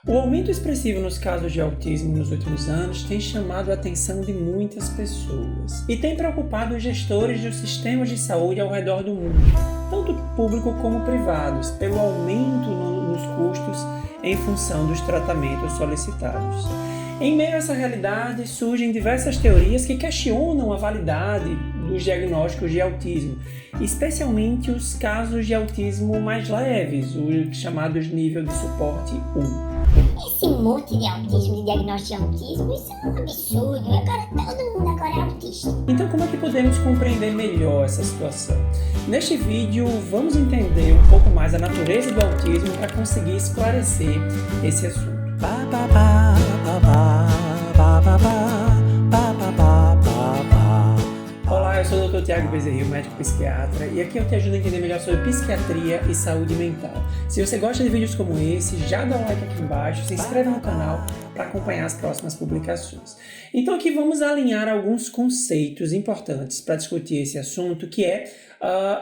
O aumento expressivo nos casos de autismo nos últimos anos tem chamado a atenção de muitas pessoas e tem preocupado os gestores dos sistemas de saúde ao redor do mundo, tanto público como privados, pelo aumento nos custos em função dos tratamentos solicitados. Em meio a essa realidade, surgem diversas teorias que questionam a validade dos diagnósticos de autismo, especialmente os casos de autismo mais leves, os chamados nível de suporte 1. Esse monte de autismo, de diagnóstico de autismo, isso é um absurdo. Agora todo mundo agora é autista. Então, como é que podemos compreender melhor essa situação? Neste vídeo, vamos entender um pouco mais a natureza do autismo para conseguir esclarecer esse assunto. Olá, eu sou o Dr. Tiago Bezerril, médico psiquiatra, e aqui eu te ajudo a entender melhor sobre psiquiatria e saúde mental. Se você gosta de vídeos como esse, já dá um like aqui embaixo, se inscreve no canal para acompanhar as próximas publicações. Então aqui vamos alinhar alguns conceitos importantes para discutir esse assunto, que é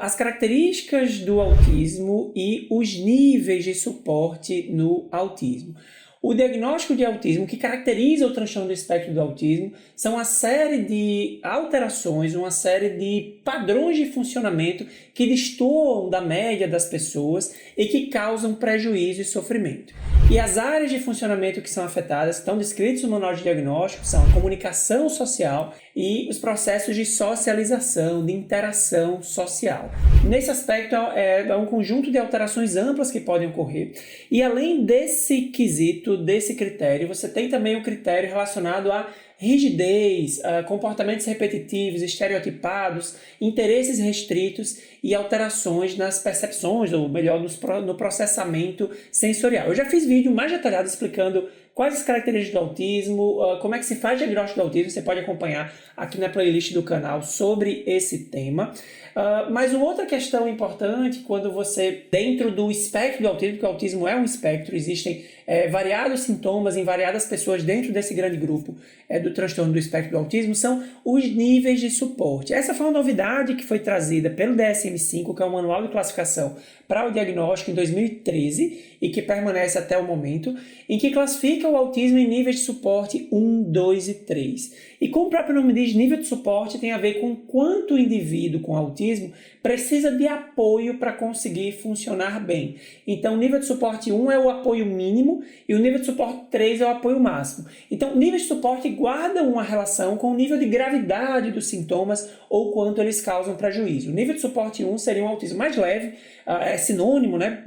as características do autismo e os níveis de suporte no autismo. O diagnóstico de autismo, que caracteriza o transtorno do espectro do autismo, são uma série de alterações, uma série de padrões de funcionamento que destoam da média das pessoas e que causam prejuízo e sofrimento. E as áreas de funcionamento que são afetadas, estão descritas no manual de diagnóstico, são a comunicação social e os processos de socialização, de interação social. Nesse aspecto, é um conjunto de alterações amplas que podem ocorrer. E além desse quesito, desse critério, você tem também um critério relacionado a rigidez, comportamentos repetitivos, estereotipados, interesses restritos e alterações nas percepções, ou melhor, no processamento sensorial. Eu já fiz vídeo mais detalhado explicando quais as características do autismo, como é que se faz diagnóstico do autismo, você pode acompanhar aqui na playlist do canal sobre esse tema. Mas uma outra questão importante, quando você, dentro do espectro do autismo, porque o autismo é um espectro, existem variados sintomas em variadas pessoas dentro desse grande grupo do transtorno do espectro do autismo, são os níveis de suporte. Essa foi uma novidade que foi trazida pelo DSM-5, que é o Manual de Classificação para o Diagnóstico, em 2013, e que permanece até o momento, em que classifica o autismo em níveis de suporte 1, 2 e 3. E como o próprio nome diz, nível de suporte tem a ver com quanto o indivíduo com autismo precisa de apoio para conseguir funcionar bem. Então, o nível de suporte 1 é o apoio mínimo e o nível de suporte 3 é o apoio máximo. Então, nível de suporte guarda uma relação com o nível de gravidade dos sintomas ou quanto eles causam prejuízo. O nível de suporte 1 seria um autismo mais leve, é sinônimo, né,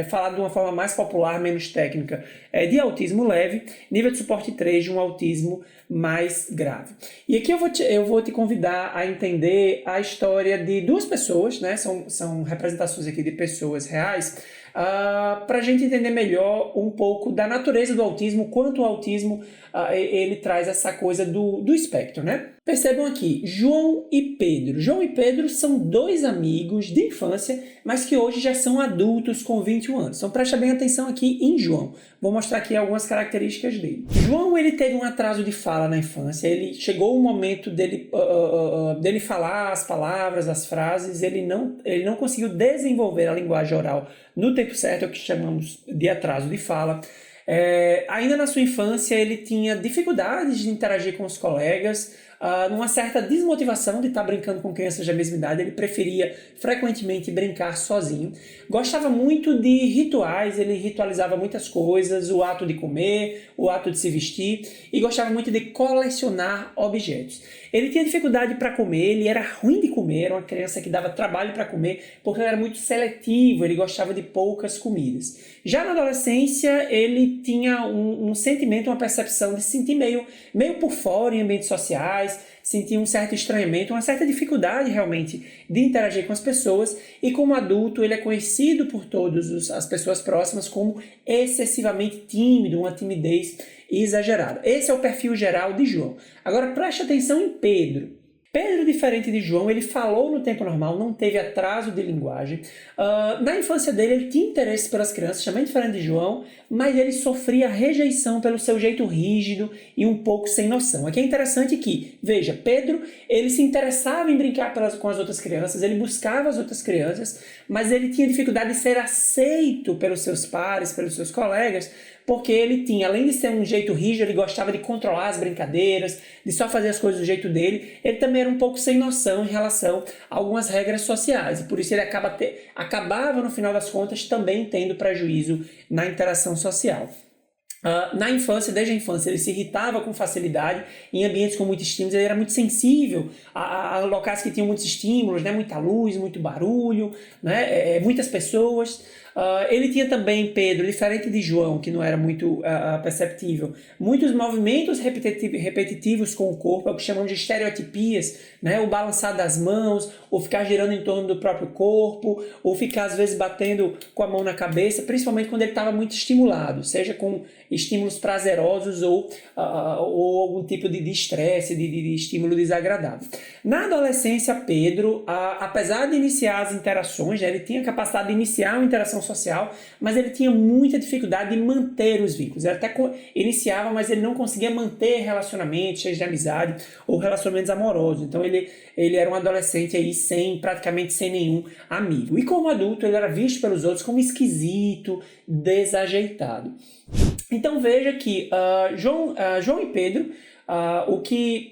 falado de uma forma mais popular, menos técnica, de autismo leve. Nível de suporte 3 de um autismo mais grave. E aqui eu vou te convidar a entender a história de duas pessoas, né? São representações aqui de pessoas reais, para a gente entender melhor um pouco da natureza do autismo, quanto o autismo ele traz essa coisa do espectro, né? Percebam aqui, João e Pedro. João e Pedro são dois amigos de infância, mas que hoje já são adultos com 21 anos. Então presta bem atenção aqui em João. Vou mostrar aqui algumas características dele. João, ele teve um atraso de fala na infância. Ele chegou o momento dele falar as palavras, as frases. Ele não conseguiu desenvolver a linguagem oral no tempo certo, é o que chamamos de atraso de fala. Ainda na sua infância, ele tinha dificuldades de interagir com os colegas, numa certa desmotivação de estar brincando com crianças da mesma idade. Ele preferia frequentemente brincar sozinho. Gostava muito de rituais, ele ritualizava muitas coisas, o ato de comer, o ato de se vestir, e gostava muito de colecionar objetos. Ele tinha dificuldade para comer, ele era ruim de comer, era uma criança que dava trabalho para comer, porque ele era muito seletivo, ele gostava de poucas comidas. Já na adolescência, ele tinha um sentimento, uma percepção de se sentir meio por fora em ambientes sociais, sentia um certo estranhamento, uma certa dificuldade realmente de interagir com as pessoas, e como adulto ele é conhecido por todas as pessoas próximas como excessivamente tímido, uma timidez exagerada. Esse é o perfil geral de João. Agora preste atenção em Pedro. Pedro, diferente de João, ele falou no tempo normal, não teve atraso de linguagem. Na infância dele, ele tinha interesse pelas crianças, também diferente de João, mas ele sofria rejeição pelo seu jeito rígido e um pouco sem noção. Aqui é interessante que, veja, Pedro, ele se interessava em brincar com as outras crianças, ele buscava as outras crianças, mas ele tinha dificuldade de ser aceito pelos seus pares, pelos seus colegas, porque ele tinha, além de ser um jeito rígido, ele gostava de controlar as brincadeiras, de só fazer as coisas do jeito dele, ele também era um pouco sem noção em relação a algumas regras sociais, e por isso ele acabava, no final das contas, também tendo prejuízo na interação social. Na infância, desde a infância, ele se irritava com facilidade em ambientes com muitos estímulos, ele era muito sensível a locais que tinham muitos estímulos, né? Muita luz, muito barulho, né? Muitas pessoas. Ele tinha também, Pedro, diferente de João, que não era muito perceptível, muitos movimentos repetitivos com o corpo, é o que chamamos de estereotipias, né? O balançar das mãos, ou ficar girando em torno do próprio corpo, ou ficar às vezes batendo com a mão na cabeça, principalmente quando ele estava muito estimulado, seja com estímulos prazerosos ou algum tipo de estresse, de estímulo desagradável. Na adolescência, Pedro, apesar de iniciar as interações, né, ele tinha capacidade de iniciar uma interação social, mas ele tinha muita dificuldade de manter os vínculos. Ele até iniciava, mas ele não conseguia manter relacionamentos cheios de amizade ou relacionamentos amorosos. Então ele era um adolescente aí praticamente sem nenhum amigo. E como adulto, ele era visto pelos outros como esquisito, desajeitado. Então veja que João e Pedro,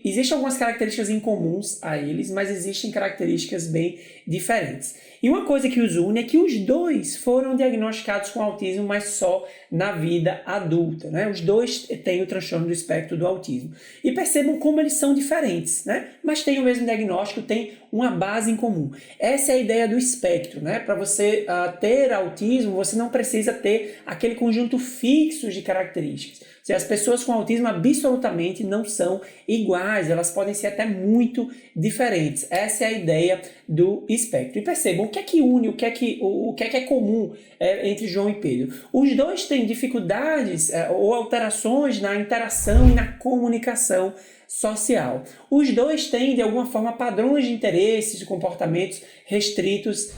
existem algumas características incomuns a eles, mas existem características bem diferentes. E uma coisa que os une é que os dois foram diagnosticados com autismo, mas só na vida adulta, né? Os dois têm o transtorno do espectro do autismo. E percebam como eles são diferentes, né? Mas têm o mesmo diagnóstico, têm uma base em comum. Essa é a ideia do espectro, né? Para você ter autismo, você não precisa ter aquele conjunto fixo de características. As pessoas com autismo absolutamente não são iguais, elas podem ser até muito diferentes. Essa é a ideia do espectro. E percebam, o que é que une, o que é comum entre João e Pedro? Os dois têm dificuldades ou alterações na interação e na comunicação social. Os dois têm, de alguma forma, padrões de interesses e comportamentos restritos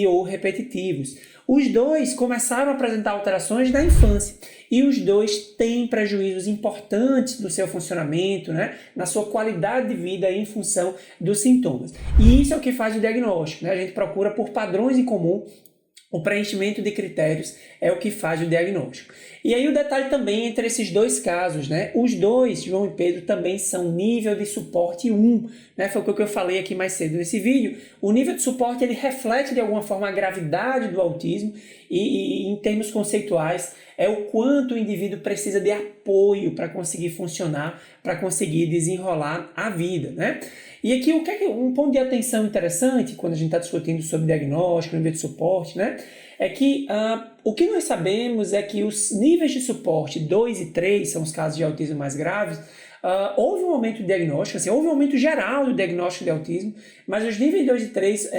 ou repetitivos. Os dois começaram a apresentar alterações na infância e os dois têm prejuízos importantes no seu funcionamento, né? Na sua qualidade de vida em função dos sintomas. E isso é o que faz o diagnóstico, né? A gente procura por padrões em comum. O preenchimento de critérios é o que faz o diagnóstico. E aí o detalhe também entre esses dois casos, né? Os dois, João e Pedro, também são nível de suporte 1, né? Foi o que eu falei aqui mais cedo nesse vídeo. O nível de suporte, ele reflete de alguma forma a gravidade do autismo e em termos conceituais, é o quanto o indivíduo precisa de apoio para conseguir funcionar, para conseguir desenrolar a vida, né? E aqui um ponto de atenção interessante quando a gente está discutindo sobre diagnóstico, nível de suporte, né? É que o que nós sabemos é que os níveis de suporte 2 e 3, são os casos de autismo mais graves, houve um aumento do diagnóstico, assim, houve um aumento geral do diagnóstico de autismo, mas os níveis 2 e 3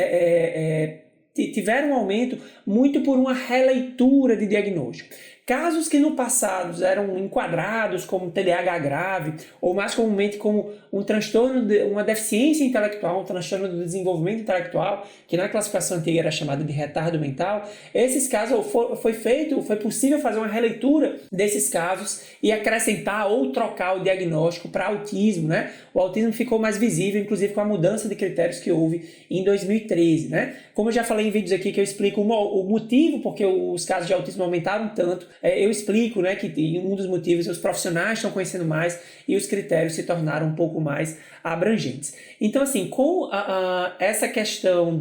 tiveram um aumento muito por uma releitura de diagnóstico. Casos que no passado eram enquadrados como TDAH grave, ou mais comumente como um transtorno, uma deficiência intelectual, um transtorno do desenvolvimento intelectual, que na classificação antiga era chamada de retardo mental, esses casos foi possível fazer uma releitura desses casos e acrescentar ou trocar o diagnóstico para autismo, né? O autismo ficou mais visível, inclusive com a mudança de critérios que houve em 2013, né? Como eu já falei em vídeos aqui que eu explico o motivo porque os casos de autismo aumentaram tanto, eu explico, né, que um dos motivos os profissionais estão conhecendo mais e os critérios se tornaram um pouco mais abrangentes. Então, assim, com essa questão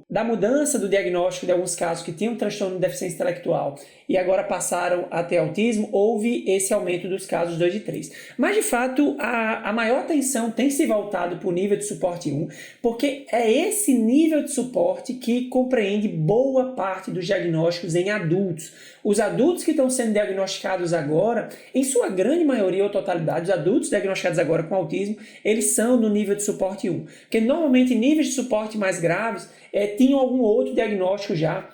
da mudança do diagnóstico de alguns casos que tinham transtorno de deficiência intelectual e agora passaram a ter autismo, houve esse aumento dos casos 2 e 3. Mas, de fato, a maior atenção tem se voltado para o nível de suporte 1, porque é esse nível de suporte que compreende boa parte dos diagnósticos em adultos. Os adultos que estão sendo diagnosticados agora, em sua grande maioria ou totalidade, os adultos diagnosticados agora com autismo, eles são no nível de suporte 1. Porque normalmente níveis de suporte mais graves tinham algum outro diagnóstico já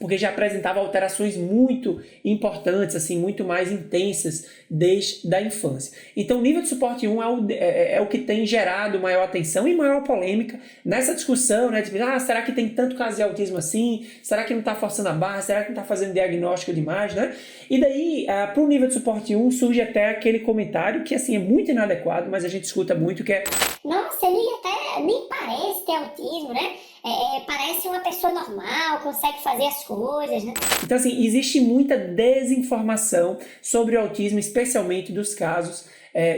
porque já apresentava alterações muito importantes, assim, muito mais intensas desde a infância. Então, o nível de suporte 1 é o que tem gerado maior atenção e maior polêmica nessa discussão, né? Tipo, será que tem tanto caso de autismo assim? Será que não está forçando a barra? Será que não está fazendo diagnóstico demais, né? E daí, para o nível de suporte 1, surge até aquele comentário que, assim, é muito inadequado, mas a gente escuta muito, que é: nossa, ele até nem parece ter autismo, né? Parece uma pessoa normal, consegue fazer as coisas, né? Então, assim, existe muita desinformação sobre o autismo, especialmente dos casos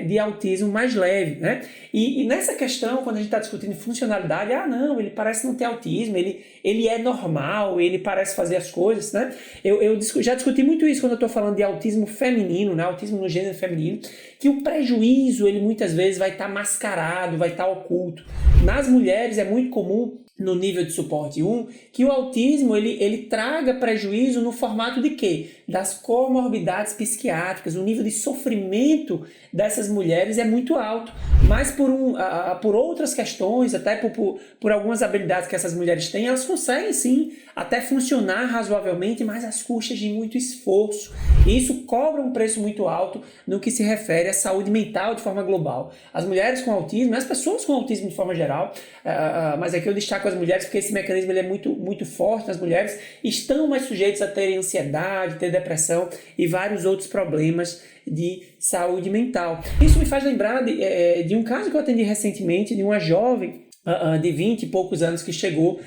de autismo mais leve, né? E nessa questão, quando a gente está discutindo funcionalidade, não, ele parece não ter autismo, ele é normal, ele parece fazer as coisas, né? Eu já discuti muito isso quando eu estou falando de autismo feminino, né? Autismo no gênero feminino, que o prejuízo, ele muitas vezes vai estar mascarado, vai estar oculto. Nas mulheres é muito comum, no nível de suporte 1, que o autismo ele traga prejuízo no formato de quê? Das comorbidades psiquiátricas. O nível de sofrimento dessas mulheres é muito alto, mas por outras questões, até por algumas habilidades que essas mulheres têm, elas conseguem sim até funcionar razoavelmente, mas às custas de muito esforço. E isso cobra um preço muito alto no que se refere à saúde mental de forma global. As mulheres com autismo, as pessoas com autismo de forma geral, mas aqui eu destaco as mulheres porque esse mecanismo ele é muito, muito forte nas mulheres, estão mais sujeitos a terem ansiedade, ter depressão e vários outros problemas de saúde mental. Isso me faz lembrar de um caso que eu atendi recentemente, de uma jovem de 20 e poucos anos que chegou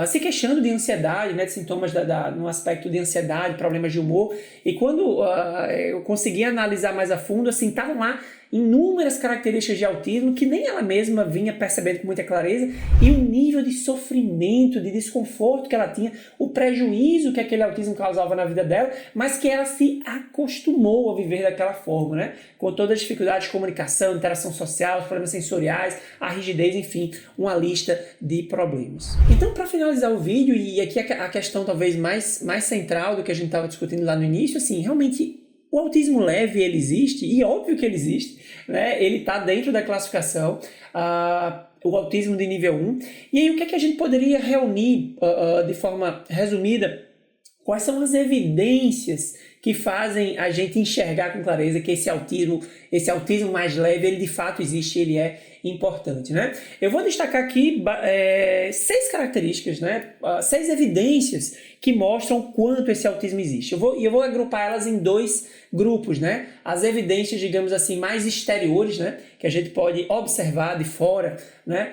se queixando de ansiedade, né, de sintomas no aspecto de ansiedade, problemas de humor, e quando eu consegui analisar mais a fundo, assim, estavam lá inúmeras características de autismo que nem ela mesma vinha percebendo com muita clareza, e o nível de sofrimento, de desconforto que ela tinha, o prejuízo que aquele autismo causava na vida dela, mas que ela se acostumou a viver daquela forma, né? Com todas as dificuldades de comunicação, interação social, os problemas sensoriais, a rigidez, enfim, uma lista de problemas. Então, para finalizar o vídeo, e aqui a questão talvez mais central do que a gente estava discutindo lá no início, assim, realmente o autismo leve, ele existe, e óbvio que ele existe, né? Ele está dentro da classificação, o autismo de nível 1. E aí, o que é que a gente poderia reunir de forma resumida? Quais são as evidências que fazem a gente enxergar com clareza que esse autismo mais leve, ele de fato existe, ele é importante, né? Eu vou destacar aqui 6 características, né? 6 evidências que mostram o quanto esse autismo existe. Eu vou agrupar elas em 2 grupos, né? As evidências, digamos assim, mais exteriores, né? Que a gente pode observar de fora, né?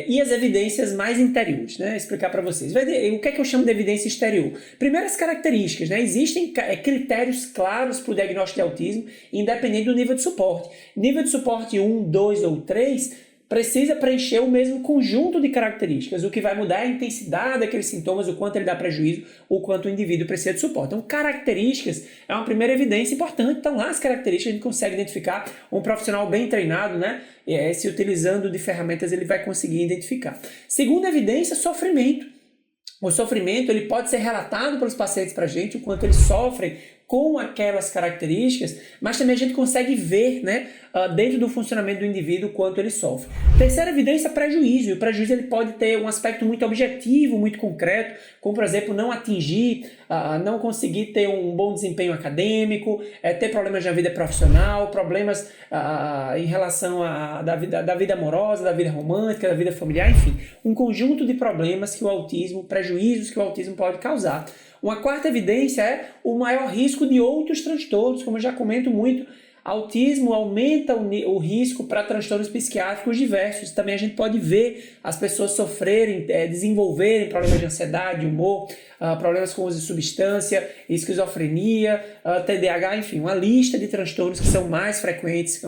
E as evidências mais interiores, né? Explicar para vocês. O que é que eu chamo de evidência exterior? Primeiro, as características, né? Existem critérios claros para o diagnóstico de autismo, independente do nível de suporte. Nível de suporte 1, 2 ou 3 precisa preencher o mesmo conjunto de características. O que vai mudar é a intensidade daqueles sintomas, o quanto ele dá prejuízo, o quanto o indivíduo precisa de suporte. Então, características é uma primeira evidência importante. Então, lá as características a gente consegue identificar. Um profissional bem treinado, né? Se utilizando de ferramentas, ele vai conseguir identificar. Segunda evidência, sofrimento. O sofrimento ele pode ser relatado pelos pacientes para a gente, o quanto eles sofrem com aquelas características, mas também a gente consegue ver, né, dentro do funcionamento do indivíduo o quanto ele sofre. Terceira evidência, prejuízo. E o prejuízo ele pode ter um aspecto muito objetivo, muito concreto, como, por exemplo, não atingir, não conseguir ter um bom desempenho acadêmico, ter problemas na vida profissional, problemas em relação da vida amorosa, da vida romântica, da vida familiar, enfim, um conjunto de problemas que o autismo, prejuízos que o autismo pode causar. Uma quarta evidência é o maior risco de outros transtornos, como eu já comento muito. Autismo aumenta o risco para transtornos psiquiátricos diversos. Também a gente pode ver as pessoas sofrerem, desenvolverem problemas de ansiedade, humor, problemas com uso de substância, esquizofrenia, TDAH, enfim, uma lista de transtornos que são mais frequentes,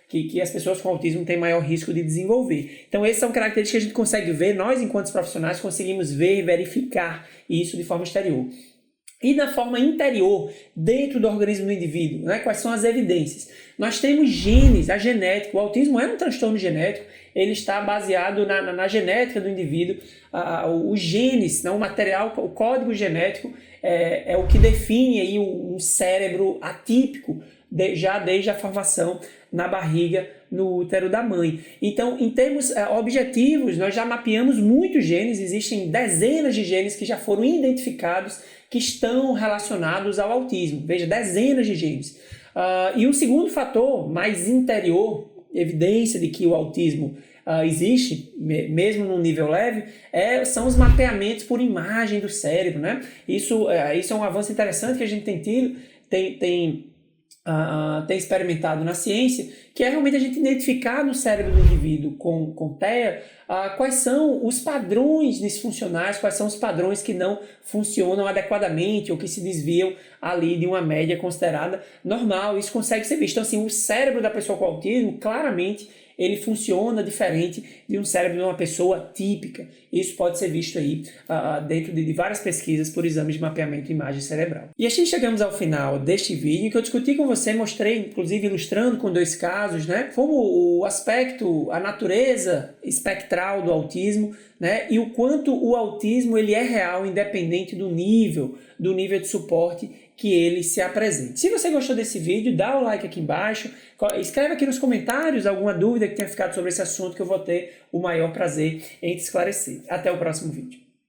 que as pessoas com autismo têm maior risco de desenvolver. Então, essas são características que a gente consegue ver, nós, enquanto profissionais, conseguimos ver e verificar isso de forma exterior. E na forma interior, dentro do organismo do indivíduo, né? Quais são as evidências? Nós temos genes, a genética. O autismo é um transtorno genético, ele está baseado na genética do indivíduo. Os genes, o material, o código genético é o que define aí um cérebro atípico, já desde a formação na barriga, no útero da mãe. Então, em termos objetivos, nós já mapeamos muitos genes, existem dezenas de genes que já foram identificados que estão relacionados ao autismo. Veja, dezenas de genes. E o segundo fator, mais interior, evidência de que o autismo existe, mesmo num nível leve, são os mapeamentos por imagem do cérebro, né? Isso é um avanço interessante que a gente tem experimentado na ciência, que é realmente a gente identificar no cérebro do indivíduo com TEA quais são os padrões disfuncionais, quais são os padrões que não funcionam adequadamente ou que se desviam ali de uma média considerada normal. Isso consegue ser visto. Então, assim, o cérebro da pessoa com autismo, claramente, ele funciona diferente de um cérebro de uma pessoa típica. Isso pode ser visto aí dentro de várias pesquisas por exames de mapeamento de imagem cerebral. E assim chegamos ao final deste vídeo, que eu discuti com você, mostrei, inclusive ilustrando com 2 casos, né, como o aspecto, a natureza espectral do autismo, né, e o quanto o autismo ele é real, independente do nível de suporte que ele se apresente. Se você gostou desse vídeo, dá o like aqui embaixo, escreve aqui nos comentários alguma dúvida que tenha ficado sobre esse assunto, que eu vou ter o maior prazer em te esclarecer. Até o próximo vídeo.